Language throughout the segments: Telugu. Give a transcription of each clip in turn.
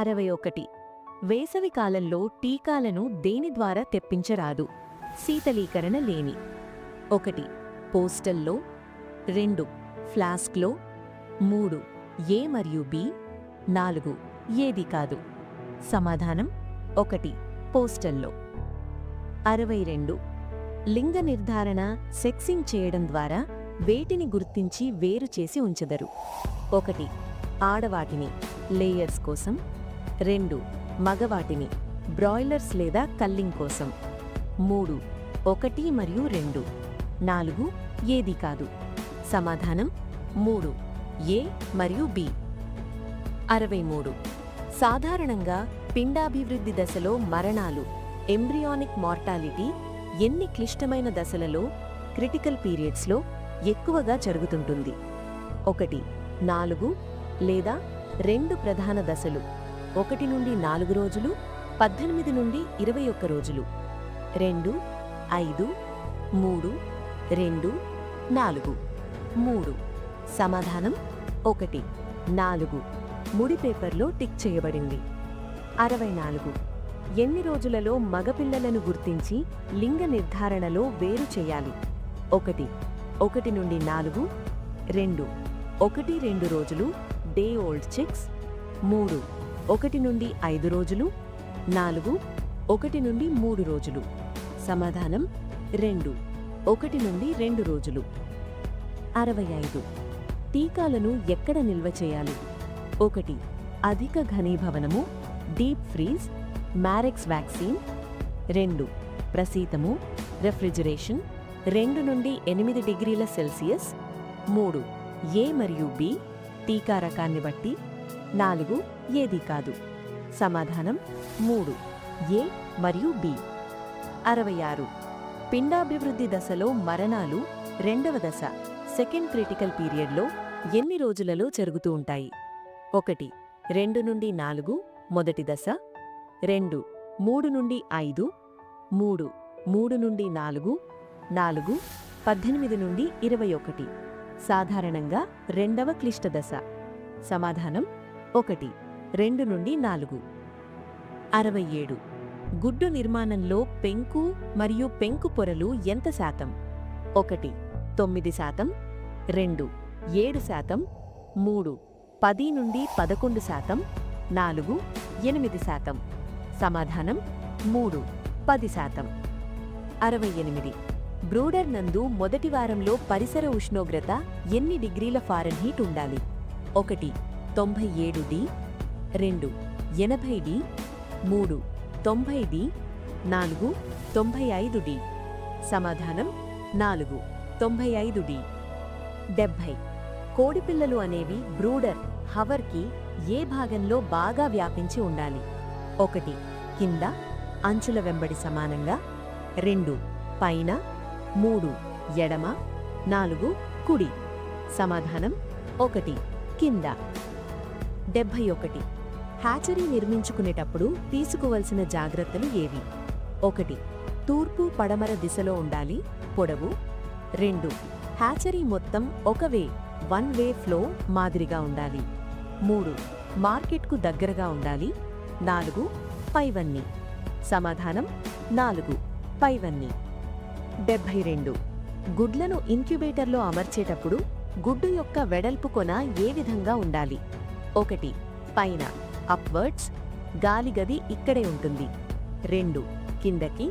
61. వేసవి కాలంలో టీకాలను దేని ద్వారా తెప్పించరాదు? శీతలీకరణ లేని. 1. పోస్టల్లో. 2. ఫ్లాస్క్లో. 3. ఏ మరియు బి. 4. ఏది కాదు. సమాధానం 1. పోస్టల్లో. 62. లింగ నిర్ధారణ సెక్సింగ్ చేయడం ద్వారా వేటిని గుర్తించి వేరు చేసి ఉంచెదరు? 1. ఆడవాటిని లేయర్స్ కోసం. 2. మగవాటిని బ్రాయిలర్స్ లేదా కల్లింగ్ కోసం. 3. 1 మరియు 2. 4. ఏది కాదు. సమాధానం 3. ఏ మరియు బి. 63. సాధారణంగా పిండాభివృద్ధి దశలో మరణాలు ఎంబ్రియానిక్ మార్టాలిటీ ఎన్ని క్లిష్టమైన దశలలో క్రిటికల్ పీరియడ్స్లో ఎక్కువగా జరుగుతుంటుంది? 1. 4 లేదా 2 ప్రధాన దశలు 1 నుండి 4 రోజులు, 18 నుండి 21 రోజులు. 2, 5, 3, 2, 4. 3. సమాధానం 1. 4. ముడి పేపర్లో టిక్ చేయబడింది. 64. ఎన్ని రోజులలో మగపిల్లలను గుర్తించి లింగ నిర్ధారణలో వేరు చేయాలి? 1. 1 నుండి 4. 2. 1-2 రోజులు డే ఓల్డ్ చిక్స్. 3. 1 నుండి 5 రోజులు. 4. 1 నుండి 3 రోజులు. సమాధానం 2. 1 నుండి 2 రోజులు. 65. టీకాలను ఎక్కడ నిల్వ చేయాలి? 1. అధిక ఘనీభవనము డీప్ ఫ్రీజ్ మ్యారెక్స్ వ్యాక్సిన్. 2. ప్రసీతము రెఫ్రిజిరేషన్ 2 నుండి 8 డిగ్రీల సెల్సియస్. 3. ఏ మరియు బి టీకా రకాన్ని బట్టి. 4. ఏది కాదు. సమాధానం 3. ఏ మరియు బి. 66. పిండాభివృద్ధి దశలో మరణాలు రెండవ దశ సెకండ్ క్రిటికల్ పీరియడ్లో ఎన్ని రోజులలో జరుగుతూ ఉంటాయి? 1. 2 నుండి 4 మొదటి దశ. 2. 3 నుండి 5. 3. 3 నుండి 4. 4. 18 నుండి 21. సాధారణంగా రెండవ క్లిష్ట దశ. సమాధానం 1. 2 నుండి 4. 67. గుడ్డు నిర్మాణంలో పెంకు మరియు పెంకు పొరలు ఎంత శాతం? 1. 9%. 2. 7%. 3. 10 నుండి 11%. 4. 8%. సమాధానం 3. 10%. 68. బ్రూడర్ నందు మొదటి వారంలో పరిసర ఉష్ణోగ్రత ఎన్ని డిగ్రీల ఫారెన్హీట్ ఉండాలి? 1. 97 డి. 2. 80 డి. 3. 90 డి. 4. 95 డి. సమాధానం 4. 95 డి. 70. కోడిపిల్లలు అనేవి బ్రూడర్ హవర్కి ఏ భాగంలో బాగా వ్యాపించి ఉండాలి? 1. కింద అంచుల వెంబడి సమానంగా. 2. పైన. 3. ఎడమ. 4. కుడి. సమాధానం 1. కింద. 71. హ్యాచరీ నిర్మించుకునేటప్పుడు తీసుకోవలసిన జాగ్రత్తలు ఏవి? 1. తూర్పు పడమర దిశలో ఉండాలి పొడవు. 2. హ్యాచరీ మొత్తం వన్ వే ఫ్లో మాదిరిగా ఉండాలి. 3. మార్కెట్కు దగ్గరగా ఉండాలి. 4. పైవన్నీ. సమాధానం 4. పైవన్నీ. 72. గుడ్లను ఇంక్యుబేటర్లో అమర్చేటప్పుడు గుడ్డు యొక్క వెడల్పు కొన ఏ విధంగా ఉండాలి? 1. పైన అప్వర్డ్స్ గాలిగది ఇక్కడే ఉంటుంది. 2. కిందకి.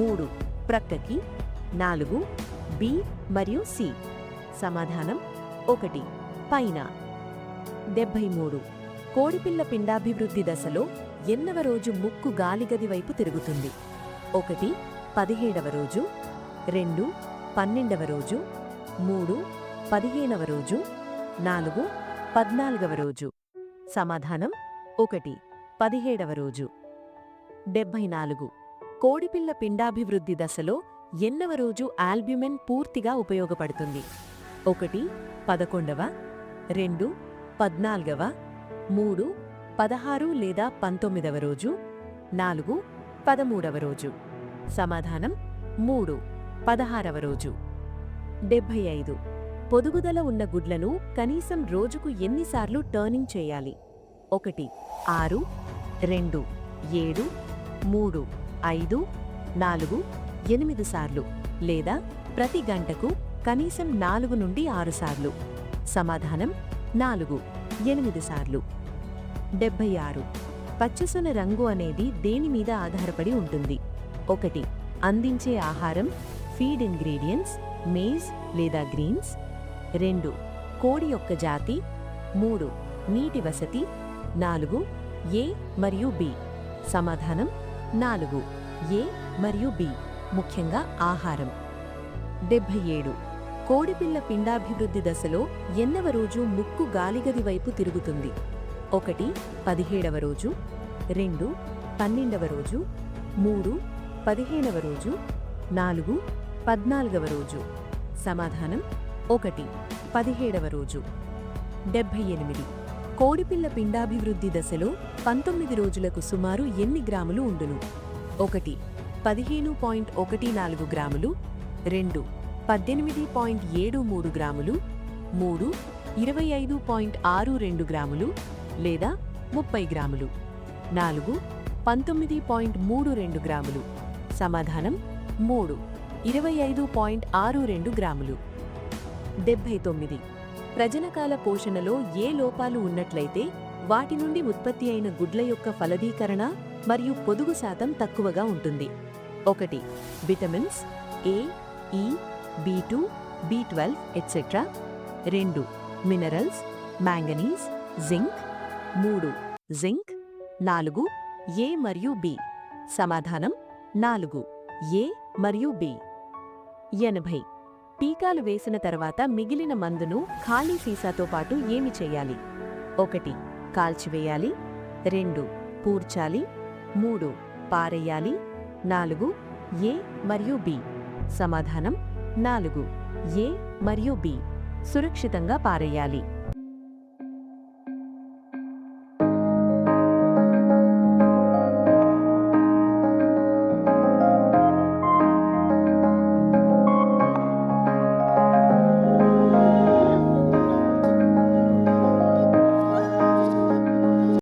3. ప్రక్కకి. 4. బి మరియు సి. సమాధానం 1. పైన. 73. కోడిపిల్ల పిండాభివృద్ధి దశలో ఎన్నవ రోజు ముక్కు గాలిగది వైపు తిరుగుతుంది? 1. 17వ రోజు. 2. 12వ రోజు. 3. 15వ రోజు. 4. 14వ రోజు. సమాధానం 1. 17వ రోజు. 74. కోడిపిల్ల పిండాభివృద్ధి దశలో ఎన్నవ రోజు ఆల్బ్యుమిన్ పూర్తిగా ఉపయోగపడుతుంది? 1. 11వ. 2. 14వ. 3. 16 లేదా 19వ రోజు. 4. 13వ రోజు. సమాధానం 3. 16వ రోజు. 75. పొదుగుదల ఉన్న గుడ్లను కనీసం రోజుకు ఎన్నిసార్లు టర్నింగ్ చేయాలి? 1 6 2 7 3 5 4 8 సార్లు లేదా ప్రతి గంటకు కనీసం 4 నుండి 6 సార్లు. సమాధానం 4 8 సార్లు. 76. పచ్చసొన రంగు అనేది దేని మీద ఆధారపడి ఉంటుంది? 1 అందించే ఆహారం, ఫీడ్ ఇంగ్రీడియంట్స్, మేజ్ లేదా గ్రీన్స్. 2 కోడి యొక్క జాతి. 3 నీటి వసతి. 4 ఏ మరియు బి. సమాధానం 4 ఏ మరియు బి, ముఖ్యంగా ఆహారం. 77. కోడిపిల్ల పిండాభివృద్ధి దశలో ఎన్నవ రోజు ముక్కు గాలిగది వైపు తిరుగుతుంది? 1 17వ రోజు. 2 12వ రోజు. 3 15వ రోజు. 4 14వ రోజు. సమాధానం 1 17వ రోజు. 78. కోడిపిల్ల పిండాభివృద్ధి దశలో 19 రోజులకు సుమారు ఎన్ని గ్రాములు ఉండును? 1 15.14 గ్రాములు. 2 18.73 గ్రాములు. 3 25.62 గ్రాములు లేదా 30 గ్రాములు. 4 19.32 గ్రాములు. సమాధానం 3 25.62 గ్రాములు. 79. ప్రజనకాల పోషణలో ఏ లోపాలు ఉన్నట్లయితే వాటి నుండి ఉత్పత్తి అయిన గుడ్ల యొక్క ఫలదీకరణ మరియు పొదుగు శాతం తక్కువగా ఉంటుంది? 1 విటమిన్స్ ఏ, ఈ, B2, B12 etcetera. 2 minerals, manganese, zinc. 3 zinc. 4 ఏ మరియు బి. సమాధానం 4 ఏ మరియు బి. 80. టీకాలు వేసిన తర్వాత మిగిలిన మందును ఖాళీ సీసాతో పాటు ఏమి చేయాలి? 1 కాల్చివేయాలి. 2 పూడ్చాలి. 3 పారేయాలి. 4 ఏ మరియు బి. సమాధానం 4 ఏ మరియు బి, సురక్షితంగా పారేయాలి.